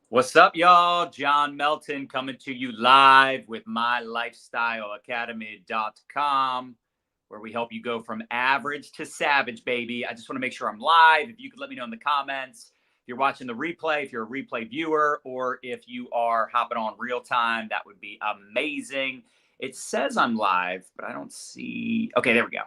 What's up, y'all? John Melton coming to you live with MyLifestyleAcademy.com, where we help you go from average to savage, baby. I just want to make sure I'm live. If you could let me know in the comments if you're watching the replay, if you're a replay viewer, or if you are hopping on real time, that would be amazing. It says I'm live, but I don't see. Okay, there we go.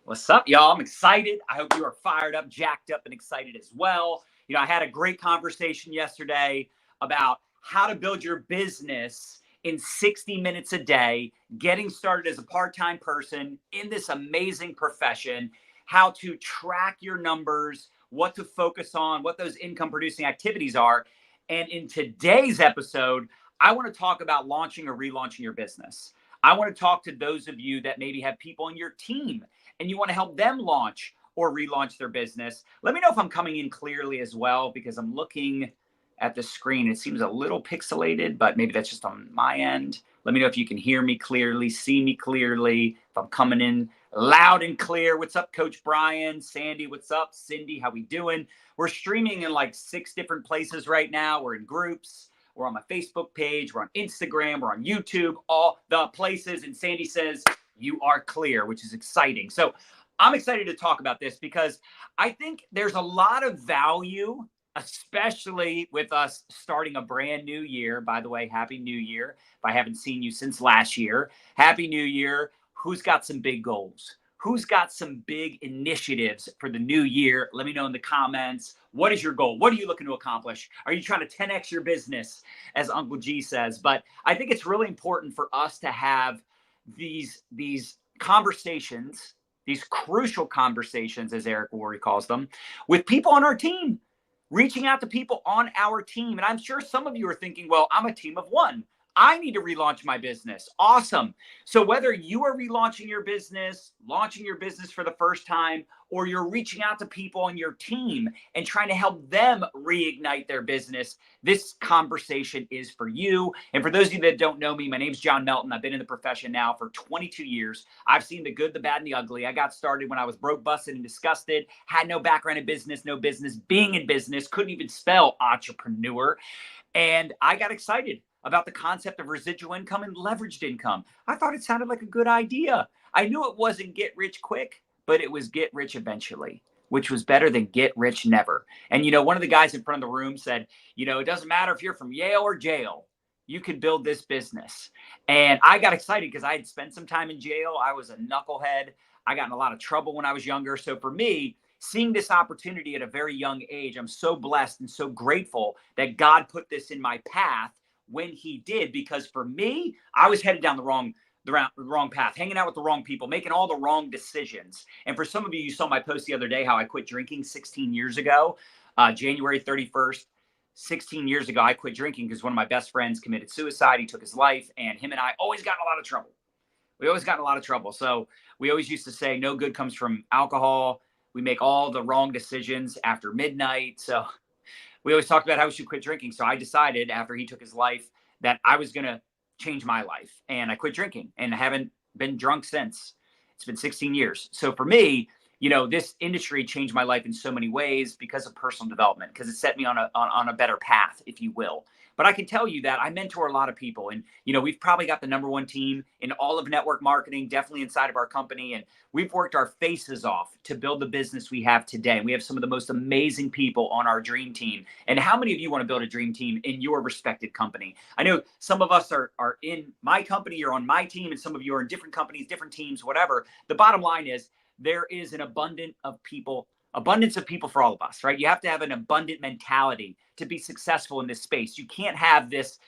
What's up, y'all? I'm excited. I hope you are fired up, jacked up, and excited as well. I had a great conversation yesterday about how to build your business in 60 minutes a day, getting started as a part-time person in this amazing profession, how to track your numbers, what to focus on, what those income producing activities are. And in today's episode, I want to talk about launching or relaunching your business. I want to talk to those of you that maybe have people on your team and you want to help them launch or relaunch their business. Let me know if I'm coming in clearly as well, because I'm looking at the screen. It seems a little pixelated, but maybe that's just on my end. Let me know if you can hear me clearly, see me clearly, if I'm coming in loud and clear. What's up, Coach Brian? Sandy, what's up? Cindy, how we doing? We're streaming in like 6 different places right now. We're in groups. We're on my Facebook page. We're on Instagram. We're on YouTube, all the places. And Sandy says, you are clear, which is exciting. So I'm excited to talk about this because I think there's a lot of value, especially with us starting a brand new year. By the way, Happy New Year. If I haven't seen you since last year, Happy New Year. Who's got some big goals? Who's got some big initiatives for the new year? Let me know in the comments. What is your goal? What are you looking to accomplish? Are you trying to 10x your business, as Uncle G says? But I think it's really important for us to have these conversations, these crucial conversations, as Eric Worre calls them, with people on our team, reaching out to people on our team. And I'm sure some of you are thinking, well, I'm a team of one. I need to relaunch my business. Awesome. So whether you are relaunching your business, launching your business for the first time, or you're reaching out to people on your team and trying to help them reignite their business, this conversation is for you. And for those of you that don't know me, my name's John Melton. I've been in the profession now for 22 years. I've seen the good, the bad, and the ugly. I got started when I was broke, busted, and disgusted, had no background in business, no business being in business, couldn't even spell entrepreneur. And I got excited about the concept of residual income and leveraged income. I thought it sounded like a good idea. I knew it wasn't get rich quick, but it was get rich eventually, which was better than get rich never. And one of the guys in front of the room said, it doesn't matter if you're from Yale or jail, you can build this business. And I got excited because I had spent some time in jail. I was a knucklehead. I got in a lot of trouble when I was younger. So for me, seeing this opportunity at a very young age, I'm so blessed and so grateful that God put this in my path when he did, because for me, I was headed down the wrong path, hanging out with the wrong people, making all the wrong decisions. And for some of you, you saw my post the other day, how I quit drinking 16 years ago, January 31st, 16 years ago, I quit drinking because one of my best friends committed suicide. He took his life, and him and I always got in a lot of trouble. We always got in a lot of trouble. So we always used to say, no good comes from alcohol. We make all the wrong decisions after midnight. So we always talked about how we should quit drinking. So I decided after he took his life that I was going to change my life. And I quit drinking and I haven't been drunk since. It's been 16 years. So for me, this industry changed my life in so many ways because of personal development, because it set me on a better path, if you will. But I can tell you that I mentor a lot of people, and we've probably got the number one team in all of network marketing, definitely inside of our company, and we've worked our faces off to build the business we have today. We have some of the most amazing people on our dream team. And how many of you want to build a dream team in your respected company? I know some of us are in my company, you're on my team, and some of you are in different companies, different teams, whatever. The bottom line is there is an abundance of people for all of us, right? You have to have an abundant mentality to be successful in this space. You can't have this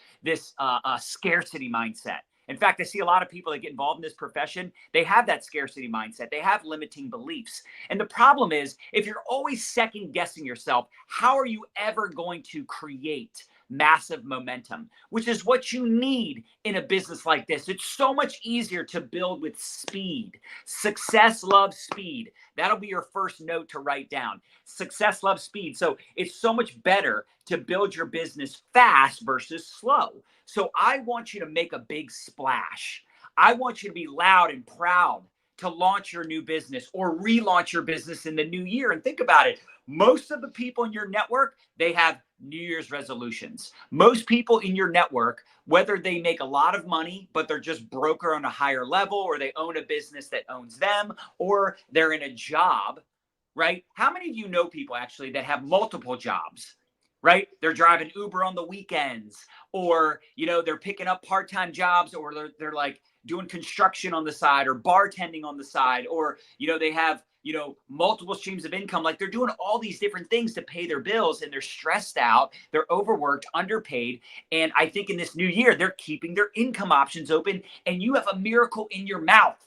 scarcity mindset. In fact, I see a lot of people that get involved in this profession, they have that scarcity mindset. They have limiting beliefs. And the problem is, if you're always second guessing yourself, how are you ever going to create massive momentum, which is what you need in a business like this? It's so much easier to build with speed. Success loves speed. That'll be your first note to write down. Success loves speed. So it's so much better to build your business fast versus slow. So I want you to make a big splash. I want you to be loud and proud to launch your new business or relaunch your business in the new year. And think about it. Most of the people in your network, they have New Year's resolutions. Most people in your network, whether they make a lot of money, but they're just broker on a higher level, or they own a business that owns them, or they're in a job, right? How many of you know people actually that have multiple jobs? Right? They're driving Uber on the weekends, or, they're picking up part-time jobs, or they're like doing construction on the side or bartending on the side, or, they have, multiple streams of income. Like they're doing all these different things to pay their bills, and they're stressed out, they're overworked, underpaid. And I think in this new year, they're keeping their income options open, and you have a miracle in your mouth.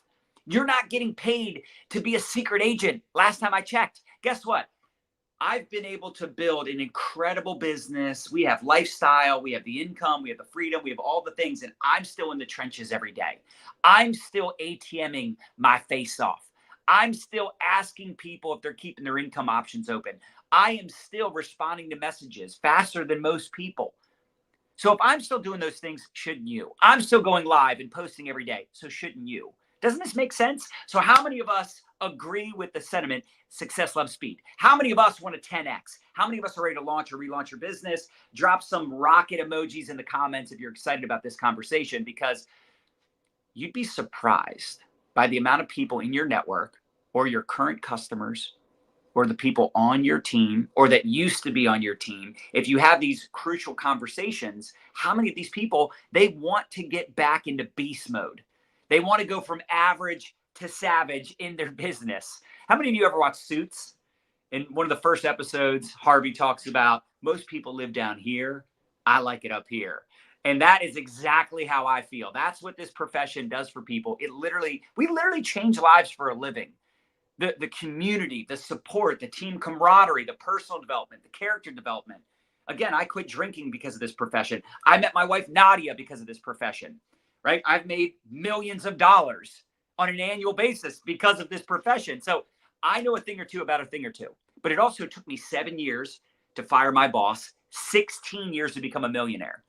You're not getting paid to be a secret agent. Last time I checked, guess what? I've been able to build an incredible business. We have lifestyle, we have the income, we have the freedom, we have all the things, and I'm still in the trenches every day. I'm still ATMing my face off. I'm still asking people if they're keeping their income options open. I am still responding to messages faster than most people. So if I'm still doing those things, shouldn't you? I'm still going live and posting every day, so shouldn't you? Doesn't this make sense? So how many of us agree with the sentiment, success loves speed? How many of us want to 10x? How many of us are ready to launch or relaunch your business? Drop some rocket emojis in the comments if you're excited about this conversation, because you'd be surprised by the amount of people in your network, or your current customers, or the people on your team, or that used to be on your team. If you have these crucial conversations, how many of these people, they want to get back into beast mode? They want to go from average to savage in their business. How many of you ever watched Suits? In one of the first episodes, Harvey talks about most people live down here. I like it up here. And that is exactly how I feel. That's what this profession does for people. We literally change lives for a living. The community, the support, the team camaraderie, the personal development, the character development. Again, I quit drinking because of this profession. I met my wife, Nadia, because of this profession. Right? I've made millions of dollars on an annual basis because of this profession. So I know a thing or two about a thing or two, but it also took me 7 years to fire my boss, 16 years to become a millionaire.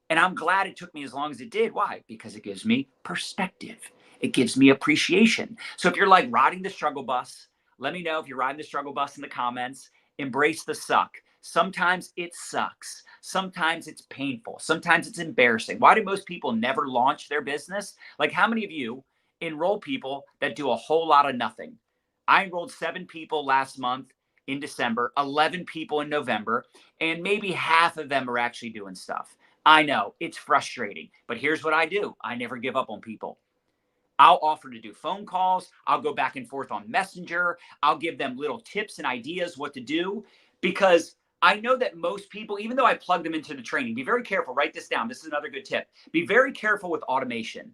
And I'm glad it took me as long as it did. Why? Because it gives me perspective. It gives me appreciation. So if you're like riding the struggle bus, let me know if you're riding the struggle bus in the comments. Embrace the suck. Sometimes it sucks. Sometimes it's painful. Sometimes it's embarrassing. Why do most people never launch their business? Like, how many of you enroll people that do a whole lot of nothing? I enrolled 7 people last month in December, 11 people in November, and maybe half of them are actually doing stuff. I know it's frustrating, but here's what I do. I never give up on people. I'll offer to do phone calls. I'll go back and forth on Messenger. I'll give them little tips and ideas what to do, because I know that most people, even though I plug them into the training, be very careful. Write this down. This is another good tip. Be very careful with automation.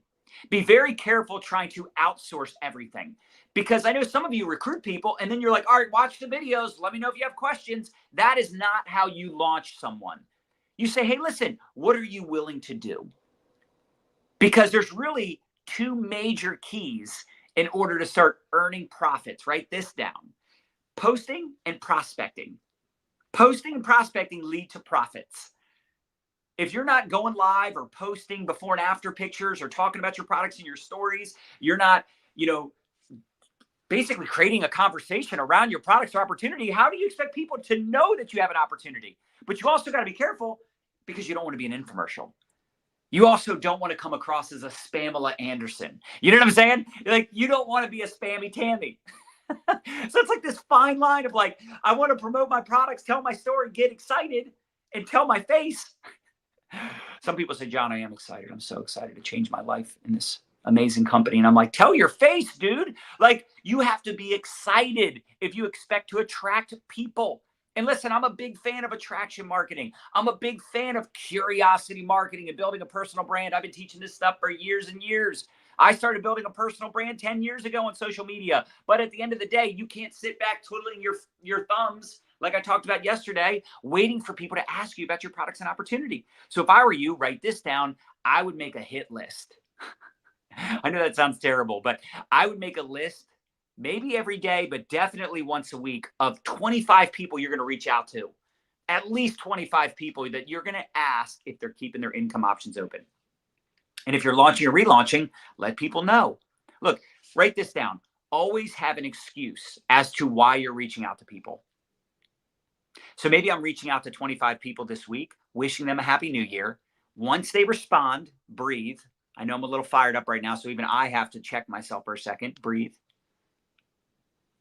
Be very careful trying to outsource everything, because I know some of you recruit people and then you're like, all right, watch the videos. Let me know if you have questions. That is not how you launch someone. You say, hey, listen, what are you willing to do? Because there's really 2 major keys in order to start earning profits. Write this down. Posting and prospecting. Posting and prospecting lead to profits. If you're not going live or posting before and after pictures or talking about your products in your stories, you're not, basically creating a conversation around your products or opportunity, how do you expect people to know that you have an opportunity? But you also got to be careful, because you don't want to be an infomercial. You also don't want to come across as a Spamela Anderson. You know what I'm saying? Like, you don't want to be a spammy Tammy. So it's like this fine line of like, I want to promote my products, tell my story, get excited, and tell my face. Some people say, John, I am excited. I'm so excited to change my life in this amazing company. And I'm like, tell your face, dude. Like, you have to be excited if you expect to attract people. And listen, I'm a big fan of attraction marketing. I'm a big fan of curiosity marketing and building a personal brand. I've been teaching this stuff for years and years. I started building a personal brand 10 years ago on social media. But at the end of the day, you can't sit back twiddling your thumbs, like I talked about yesterday, waiting for people to ask you about your products and opportunity. So if I were you, write this down. I would make a hit list. I know that sounds terrible, but I would make a list, maybe every day, but definitely once a week, of 25 people you're going to reach out to. At least 25 people that you're going to ask if they're keeping their income options open. And if you're launching or relaunching, let people know. Look, Write this down. Always have an excuse as to why you're reaching out to people. So maybe I'm reaching out to 25 people this week, wishing them a happy new year. Once they respond, breathe. I know I'm a little fired up right now, so even I have to check myself for a second. Breathe.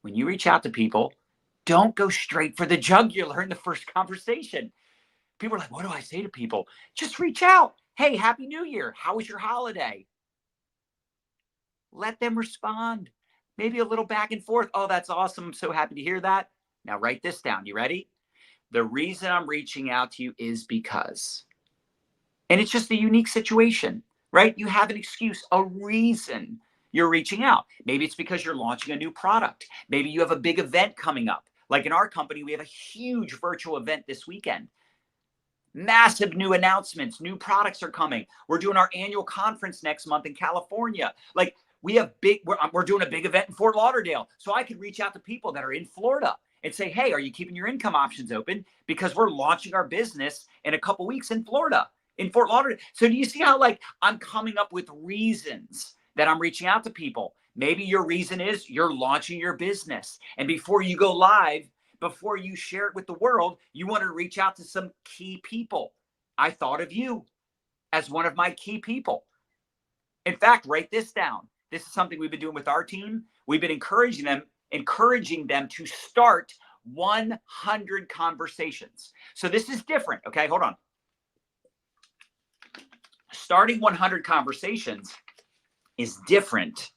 When you reach out to people, don't go straight for the jugular in the first conversation. People are like, what do I say to people? Just reach out. Hey, happy new year. How was your holiday? Let them respond. Maybe a little back and forth. Oh, that's awesome. I'm so happy to hear that. Now write this down. You ready? The reason I'm reaching out to you is because, and it's just a unique situation, right? You have an excuse, a reason you're reaching out. Maybe it's because you're launching a new product. Maybe you have a big event coming up. Like in our company, we have a huge virtual event this weekend. Massive new announcements, new products are coming. We're doing our annual conference next month in California. Like we have we're doing a big event in Fort Lauderdale. So I could reach out to people that are in Florida and say, hey, are you keeping your income options open? Because we're launching our business in a couple weeks in Florida, in Fort Lauderdale. So do you see how like I'm coming up with reasons that I'm reaching out to people? Maybe your reason is you're launching your business. And before you go live, before you share it with the world, you want to reach out to some key people. I thought of you as one of my key people. In fact, write this down. This is something we've been doing with our team. We've been encouraging them to start 100 conversations. So this is different. Okay, hold on. Starting 100 conversations is different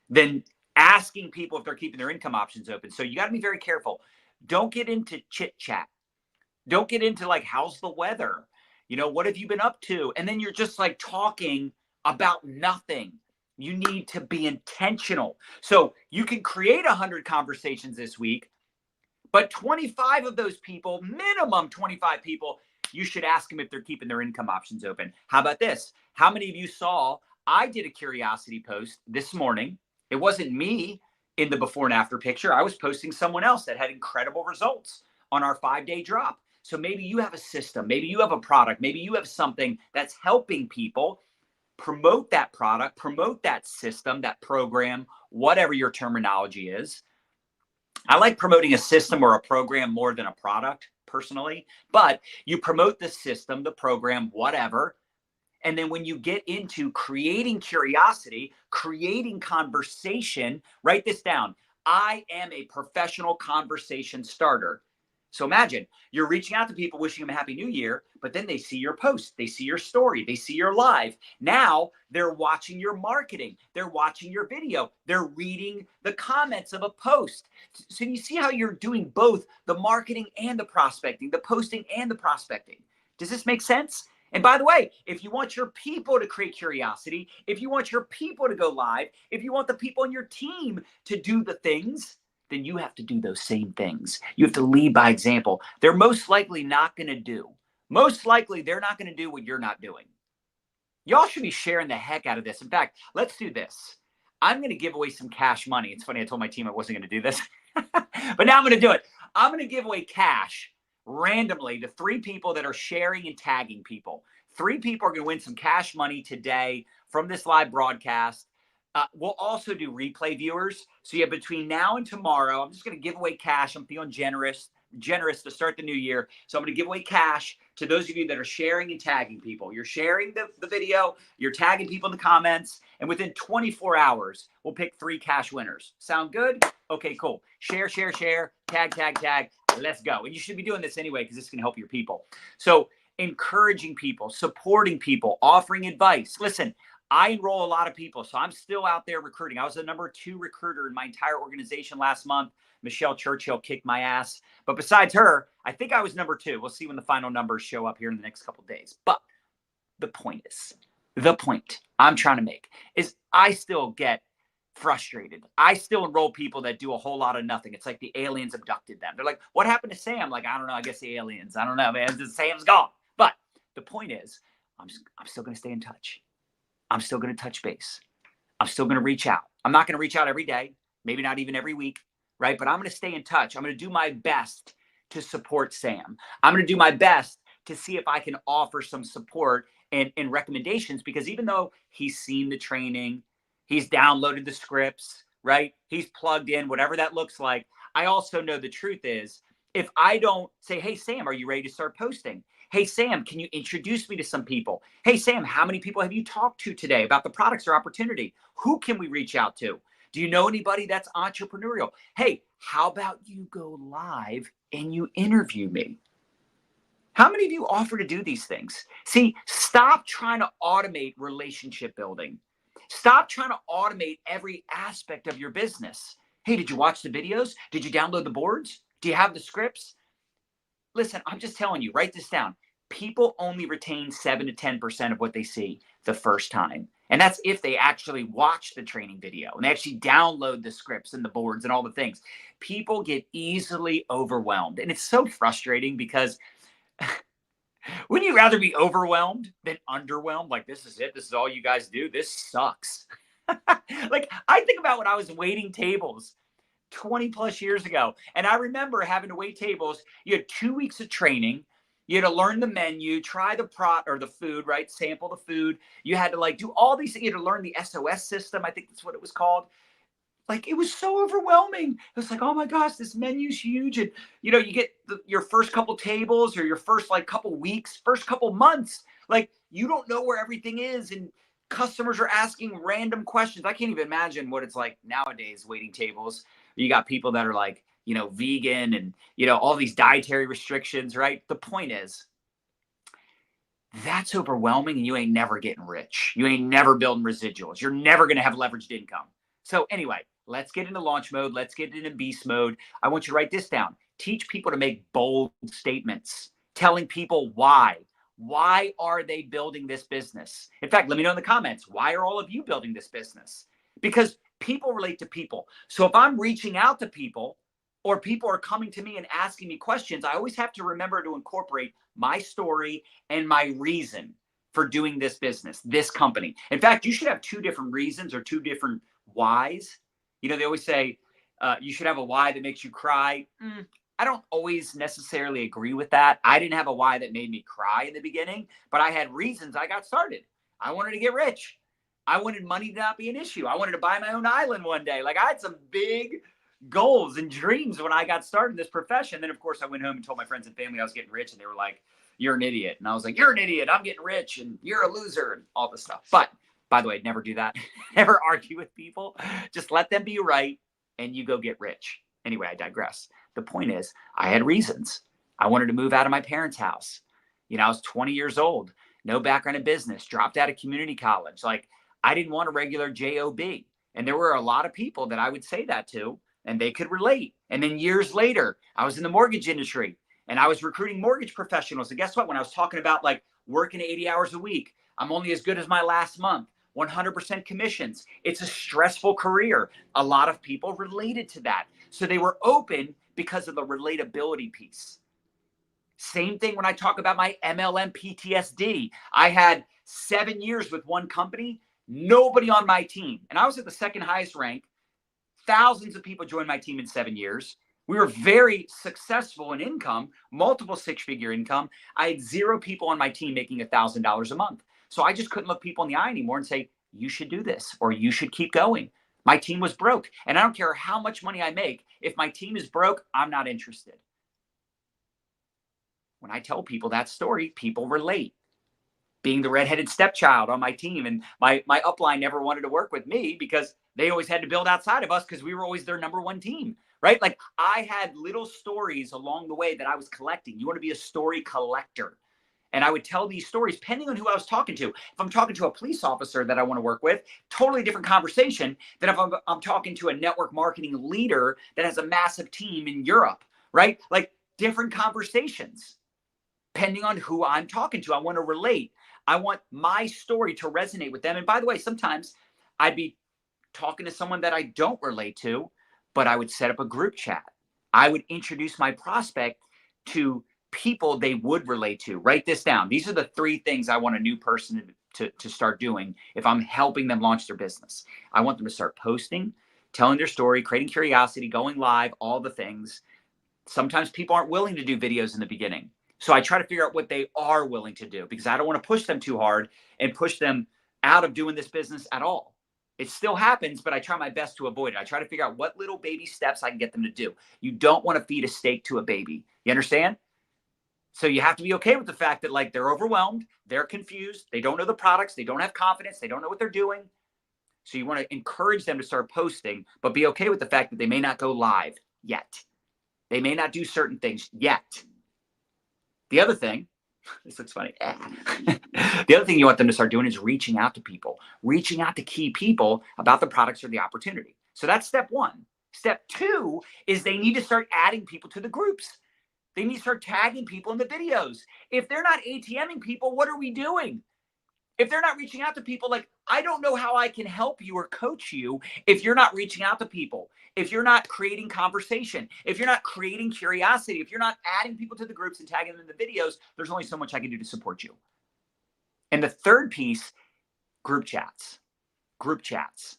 than asking people if they're keeping their income options open. So you got to be very careful. Don't get into chit chat. Don't get into like, how's the weather? You know, what have you been up to? And then you're just like talking about nothing. You need to be intentional. So you can create 100 conversations this week, but 25 of those people, minimum 25 people, you should ask them if they're keeping their income options open. How about this? How many of you saw I did a curiosity post this morning? It wasn't me in the before and after picture. I was posting someone else that had incredible results on our 5-day drop. So maybe you have a system, maybe you have a product, maybe you have something that's helping people. Promote that product, promote that system, that program, whatever your terminology is. I like promoting a system or a program more than a product personally, but you promote the system, the program, whatever. And then when you get into creating curiosity, creating conversation, write this down. I am a professional conversation starter. So imagine you're reaching out to people, wishing them a happy new year, but then they see your post, they see your story, they see your live. Now they're watching your marketing, they're watching your video, they're reading the comments of a post. So you see how you're doing both the marketing and the prospecting, the posting and the prospecting. Does this make sense? And by the way, if you want your people to create curiosity, if you want your people to go live, if you want the people on your team to do the things, then you have to do those same things. You have to lead by example. They're most likely not going to do. Most likely they're not going to do what you're not doing. Y'all should be sharing the heck out of this. In fact, let's do this. I'm going to give away some cash money. It's funny, I told my team I wasn't going to do this, but now I'm going to do it. I'm going to give away cash randomly to 3 people that are sharing and tagging people. 3 people are going to win some cash money today from this live broadcast. We'll also do replay viewers. So yeah, between now and tomorrow, I'm just going to give away cash. I'm feeling generous to start the new year. So I'm going to give away cash to those of you that are sharing and tagging people. You're sharing the video, you're tagging people in the comments, and within 24 hours, we'll pick 3 cash winners. Sound good? Okay, cool. Share, tag. Let's go. And you should be doing this anyway because this can help your people. So encouraging people, supporting people, offering advice. Listen, I enroll a lot of people, so I'm still out there recruiting. I was the number 2 recruiter in my entire organization last month. Michelle Churchill kicked my ass. But besides her, I think I was number 2. We'll see when the final numbers show up here in the next couple of days. But the point I'm trying to make is I still get frustrated. I still enroll people that do a whole lot of nothing. It's like the aliens abducted them. They're like, what happened to Sam? Like, I don't know. I guess the aliens. I don't know, man. Sam's gone. But the point is, I'm still going to stay in touch. I'm still going to touch base. I'm still going to reach out. I'm not going to reach out every day, maybe not even every week, right? But I'm going to stay in touch. I'm going to do my best to support Sam. I'm going to do my best to see if I can offer some support and recommendations, because even though he's seen the training, He's downloaded the scripts, right? He's plugged in, whatever that looks like. I also know the truth is, if I don't say, hey, Sam, are you ready to start posting? Hey, Sam, can you introduce me to some people? Hey, Sam, how many people have you talked to today about the products or opportunity? Who can we reach out to? Do you know anybody that's entrepreneurial? Hey, how about you go live and you interview me? How many of you offer to do these things? See, stop trying to automate relationship building. Stop trying to automate every aspect of your business. Hey, did you watch the videos? Did you download the boards? Do you have the scripts? Listen, I'm just telling you, write this down. People only retain 7 to 10% of what they see the first time. And that's if they actually watch the training video and they actually download the scripts and the boards and all the things. People get easily overwhelmed. And it's so frustrating because wouldn't you rather be overwhelmed than underwhelmed? Like, this is it. This is all you guys do. This sucks. Like, I think about when I was waiting tables 20 plus years ago. And I remember having to wait tables. You had 2 weeks of training. You had to learn the menu, try the or the food, right? Sample the food. You had to like do all these things. You had to learn the SOS system. I think that's what it was called. Like, it was so overwhelming. It was like, oh my gosh, this menu's huge. And, you know, you get your first couple tables or your first like couple weeks, first couple months, like you don't know where everything is. And customers are asking random questions. I can't even imagine what it's like nowadays waiting tables. You got people that are like, you know, vegan and, you know, all these dietary restrictions, right? The point is, that's overwhelming and you ain't never getting rich. You ain't never building residuals. You're never going to have leveraged income. So anyway, let's get into launch mode. Let's get into beast mode. I want you to write this down. Teach people to make bold statements, telling people why. Why are they building this business? In fact, let me know in the comments, why are all of you building this business? Because people relate to people. So if I'm reaching out to people or people are coming to me and asking me questions, I always have to remember to incorporate my story and my reason for doing this business, this company. In fact, you should have 2 different reasons or 2 different whys. You know, they always say you should have a why that makes you cry. I don't always necessarily agree with that. I didn't have a why that made me cry in the beginning, but I had reasons I got started. I wanted to get rich. I wanted money to not be an issue. I wanted to buy my own island one day. Like, I had some big goals and dreams when I got started in this profession. Then, of course, I went home and told my friends and family I was getting rich, and they were like, you're an idiot. And I was like, you're an idiot. I'm getting rich, and you're a loser, and all this stuff. But by the way, never do that. Never argue with people. Just let them be right, and you go get rich. Anyway, I digress. The point is, I had reasons. I wanted to move out of my parents' house. You know, I was 20 years old, no background in business, dropped out of community college. Like, I didn't want a regular job. And there were a lot of people that I would say that to, and they could relate. And then years later, I was in the mortgage industry and I was recruiting mortgage professionals. And guess what? When I was talking about like working 80 hours a week, I'm only as good as my last month, 100% commissions. It's a stressful career. A lot of people related to that. So they were open because of the relatability piece. Same thing when I talk about my MLM PTSD. I had 7 years with one company, nobody on my team. And I was at the second highest rank. Thousands of people joined my team in 7 years. We were very successful in income, multiple 6-figure income. I had 0 people on my team making $1,000 a month. So I just couldn't look people in the eye anymore and say, you should do this or you should keep going. My team was broke. And I don't care how much money I make. If my team is broke, I'm not interested. When I tell people that story, people relate. Being the redheaded stepchild on my team, and my upline never wanted to work with me because they always had to build outside of us because we were always their number one team, right? Like, I had little stories along the way that I was collecting. You want to be a story collector. And I would tell these stories depending on who I was talking to. If I'm talking to a police officer that I want to work with, totally different conversation than if I'm talking to a network marketing leader that has a massive team in Europe, right? Like, different conversations depending on who I'm talking to. I want to relate. I want my story to resonate with them. And by the way, sometimes I'd be talking to someone that I don't relate to, but I would set up a group chat. I would introduce my prospect to people they would relate to. Write this down. These are the 3 things I want a new person to start doing if I'm helping them launch their business. I want them to start posting, telling their story, creating curiosity, going live, all the things. Sometimes people aren't willing to do videos in the beginning. So I try to figure out what they are willing to do because I don't want to push them too hard and push them out of doing this business at all. It still happens, but I try my best to avoid it. I try to figure out what little baby steps I can get them to do. You don't want to feed a steak to a baby. You understand? So you have to be okay with the fact that like they're overwhelmed, they're confused, they don't know the products, they don't have confidence, they don't know what they're doing. So you want to encourage them to start posting, but be okay with the fact that they may not go live yet. They may not do certain things yet. The other thing, this looks funny. The other thing you want them to start doing is reaching out to people, reaching out to key people about the products or the opportunity. So that's step one. Step two is they need to start adding people to the groups. They need to start tagging people in the videos. If they're not ATMing people, what are we doing? If they're not reaching out to people, like, I don't know how I can help you or coach you if you're not reaching out to people, if you're not creating conversation, if you're not creating curiosity, if you're not adding people to the groups and tagging them in the videos, there's only so much I can do to support you. And the third piece, group chats. Group chats.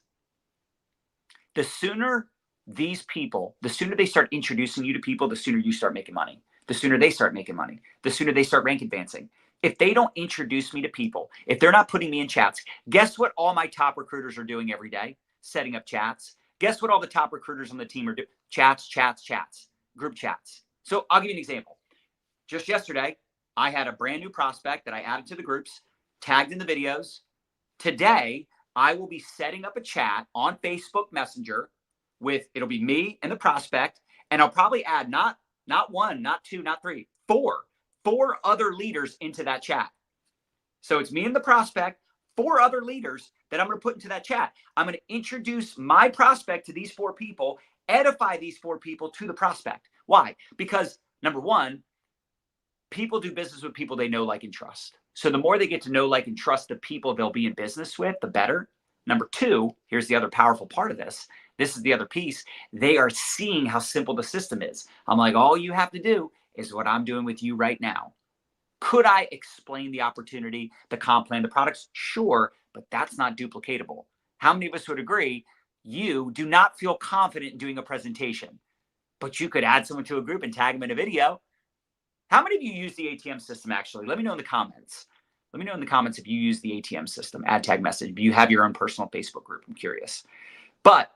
The sooner these people, the sooner they start introducing you to people, the sooner you start making money. The sooner they start making money, the sooner they start rank advancing. If they don't introduce me to people, if they're not putting me in chats, guess what all my top recruiters are doing every day? Setting up chats. Guess what all the top recruiters on the team are doing? Chats, chats, chats, group chats. So I'll give you an example. Just yesterday, I had a brand new prospect that I added to the groups, tagged in the videos. Today, I will be setting up a chat on Facebook Messenger with, it'll be me and the prospect, and I'll probably add not one, not two, not three, four other leaders into that chat. So it's me and the prospect, 4 other leaders that I'm going to put into that chat. I'm going to introduce my prospect to these 4 people, edify these 4 people to the prospect. Why? Because number one, people do business with people they know, like, and trust. So the more they get to know, like, and trust the people they'll be in business with, the better. Number two, here's the other powerful part of this. This is the other piece. They are seeing how simple the system is. I'm like, all you have to do is what I'm doing with you right now. Could I explain the opportunity, the comp plan, the products? Sure, but that's not duplicatable. How many of us would agree you do not feel confident in doing a presentation, but you could add someone to a group and tag them in a video? How many of you use the ATM system, actually? Let me know in the comments. Let me know in the comments if you use the ATM system, add tag message, if you have your own personal Facebook group. I'm curious. But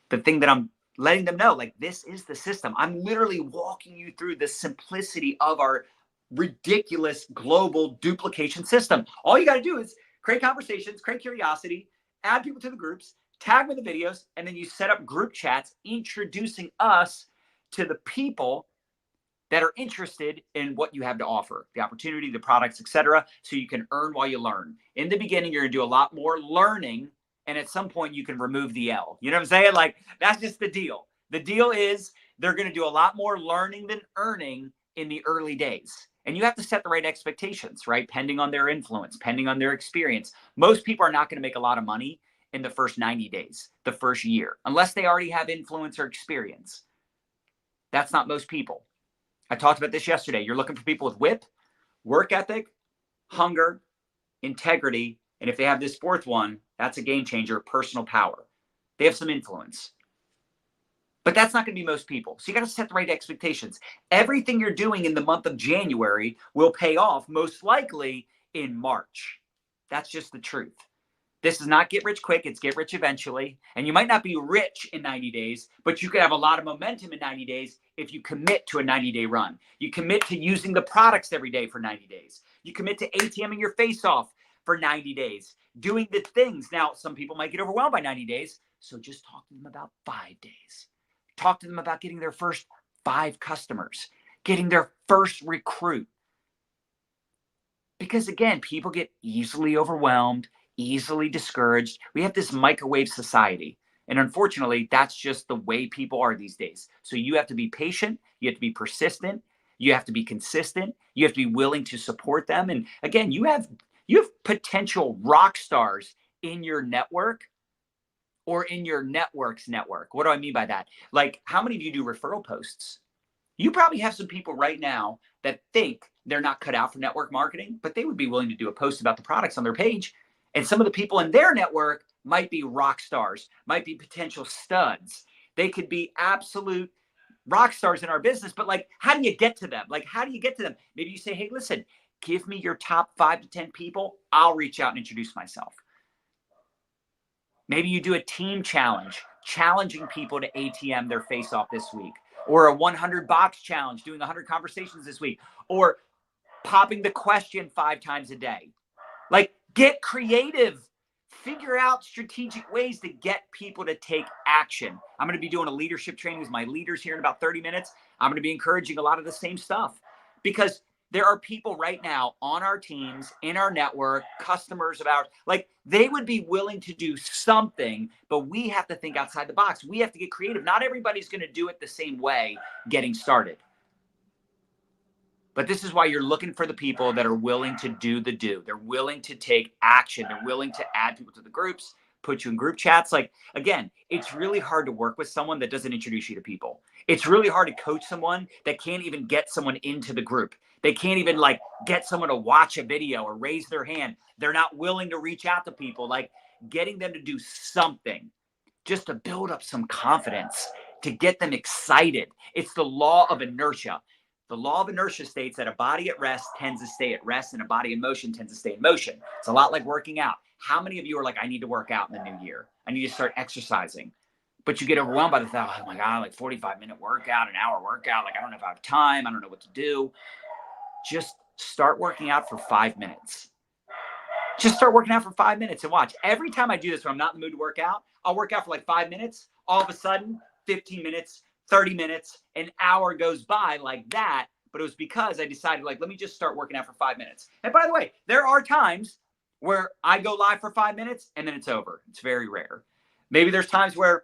the thing that I'm letting them know, like, this is the system. I'm literally walking you through the simplicity of our ridiculous global duplication system. All you got to do is create conversations, create curiosity, add people to the groups, tag with the videos, and then you set up group chats introducing us to the people that are interested in what you have to offer, the opportunity, the products, etc., so you can earn while you learn. In the beginning, you're going to do a lot more learning, and at some point, you can remove the L. You know what I'm saying? Like, that's just the deal. The deal is they're going to do a lot more learning than earning in the early days. And you have to set the right expectations, right? Pending on their influence, pending on their experience. Most people are not going to make a lot of money in the first 90 days, the first year, unless they already have influence or experience. That's not most people. I talked about this yesterday. You're looking for people with whip, work ethic, hunger, integrity, and if they have this fourth one, that's a game changer, personal power. They have some influence. But that's not going to be most people. So you got to set the right expectations. Everything you're doing in the month of January will pay off most likely in March. That's just the truth. This is not get rich quick. It's get rich eventually. And you might not be rich in 90 days, but you could have a lot of momentum in 90 days if you commit to a 90-day run. You commit to using the products every day for 90 days. You commit to ATMing your face off for 90 days, doing the things. Now, some people might get overwhelmed by 90 days, so just talk to them about 5 days. Talk to them about getting their first 5 customers, getting their first recruit. Because again, people get easily overwhelmed, easily discouraged. We have this microwave society. And unfortunately, that's just the way people are these days. So you have to be patient. You have to be persistent. You have to be consistent. You have to be willing to support them. And again, you have potential rock stars in your network or in your network's network. What do I mean by that? Like, how many of you do referral posts? You probably have some people right now that think they're not cut out for network marketing, but they would be willing to do a post about the products on their page. And some of the people in their network might be rock stars, might be potential studs. They could be absolute rock stars in our business, but like, how do you get to them? Like, how do you get to them? Maybe you say, hey, listen, give me your top 5 to 10 people. I'll reach out and introduce myself. Maybe you do a team challenge, challenging people to ATM their face off this week, or a 100 box challenge, doing 100 conversations this week, or popping the question 5 times a day. Like, get creative. Figure out strategic ways to get people to take action. I'm going to be doing a leadership training with my leaders here in about 30 minutes. I'm going to be encouraging a lot of the same stuff because there are people right now on our teams, in our network, customers of ours, like they would be willing to do something, but we have to think outside the box. We have to get creative. Not everybody's going to do it the same way getting started. But this is why you're looking for the people that are willing to do the do. They're willing to take action. They're willing to add people to the groups, put you in group chats. Like, again, it's really hard to work with someone that doesn't introduce you to people. It's really hard to coach someone that can't even get someone into the group. They can't even like get someone to watch a video or raise their hand. They're not willing to reach out to people. Like, getting them to do something just to build up some confidence, to get them excited. It's the law of inertia. The law of inertia states that a body at rest tends to stay at rest and a body in motion tends to stay in motion. It's a lot like working out. How many of you are like, I need to work out in the new year? I need to start exercising. But you get overwhelmed by the thought, oh my God, like 45-minute workout, an hour workout. Like, I don't know if I have time. I don't know what to do. Just start working out for 5 minutes. Just start working out for 5 minutes and watch. Every time I do this when I'm not in the mood to work out, I'll work out for like 5 minutes. All of a sudden, 15 minutes, 30 minutes, an hour goes by like that. But it was because I decided, like, let me just start working out for 5 minutes. And by the way, there are times where I go live for 5 minutes and then it's over. It's very rare. Maybe there's times where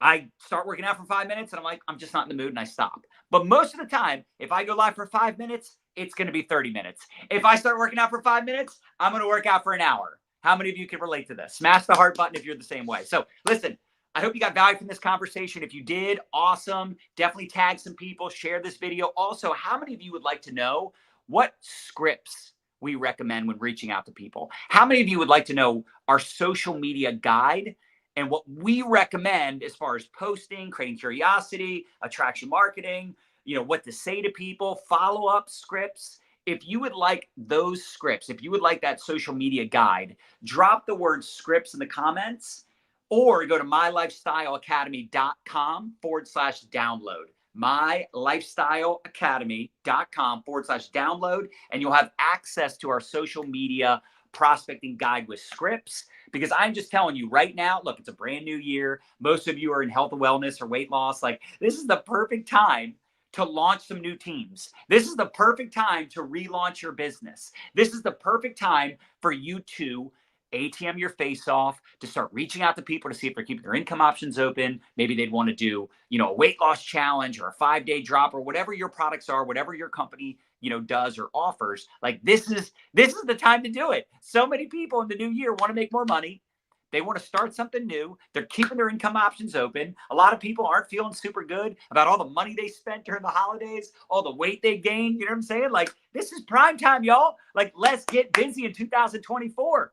I start working out for 5 minutes and I'm like, I'm just not in the mood and I stop. But most of the time, if I go live for 5 minutes, it's going to be 30 minutes. If I start working out for 5 minutes, I'm going to work out for an hour. How many of you can relate to this? Smash the heart button if you're the same way. So listen, I hope you got value from this conversation. If you did, awesome. Definitely tag some people, share this video. Also, how many of you would like to know what scripts we recommend when reaching out to people? How many of you would like to know our social media guide and what we recommend as far as posting, creating curiosity, attraction marketing, what to say to people, follow-up scripts? If you would like those scripts, if you would like that social media guide, drop the word scripts in the comments or go to mylifestyleacademy.com/download. mylifestyleacademy.com/download, and you'll have access to our social media prospecting guide with scripts. Because I'm just telling you right now, look, it's a brand new year. Most of you are in health and wellness or weight loss. Like, this is the perfect time to launch some new teams. This is the perfect time to relaunch your business. This is the perfect time for you to ATM your face off, to start reaching out to people to see if they're keeping their income options open. Maybe they'd want to do, a weight loss challenge or a 5-day drop or whatever your products are, whatever your company, does or offers. Like, this is the time to do it. So many people in the new year want to make more money. They want to start something new. They're keeping their income options open. A lot of people aren't feeling super good about all the money they spent during the holidays, all the weight they gained. You know what I'm saying? Like, this is prime time, y'all. Like, let's get busy in 2024.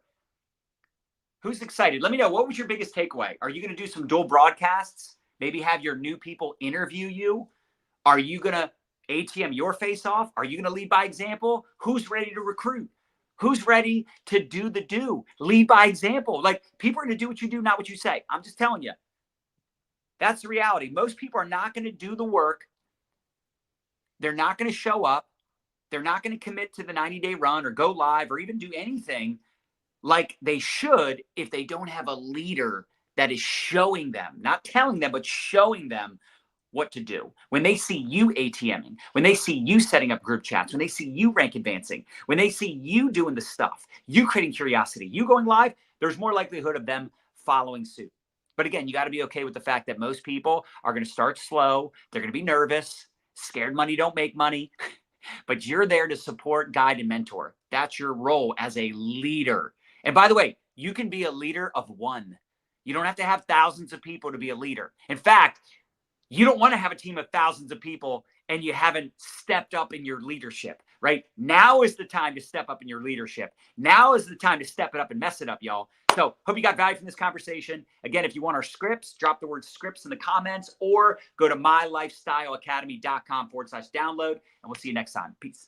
Who's excited? Let me know. What was your biggest takeaway? Are you going to do some dual broadcasts? Maybe have your new people interview you? Are you going to ATM your face off? Are you going to lead by example? Who's ready to recruit? Who's ready to do the do? Lead by example. Like, people are going to do what you do, not what you say. I'm just telling you. That's the reality. Most people are not going to do the work. They're not going to show up. They're not going to commit to the 90-day run or go live or even do anything like they should if they don't have a leader that is showing them, not telling them, but showing them what to do. When they see you ATMing, when they see you setting up group chats, when they see you rank advancing, when they see you doing the stuff, you creating curiosity, you going live, there's more likelihood of them following suit. But again, you got to be okay with the fact that most people are going to start slow. They're going to be nervous. Scared money don't make money. But you're there to support, guide, and mentor. That's your role as a leader. And by the way, you can be a leader of one. You don't have to have thousands of people to be a leader. In fact, you don't want to have a team of thousands of people and you haven't stepped up in your leadership, right? Now is the time to step up in your leadership. Now is the time to step it up and mess it up, y'all. So hope you got value from this conversation. Again, if you want our scripts, drop the word scripts in the comments or go to mylifestyleacademy.com/download, and we'll see you next time. Peace.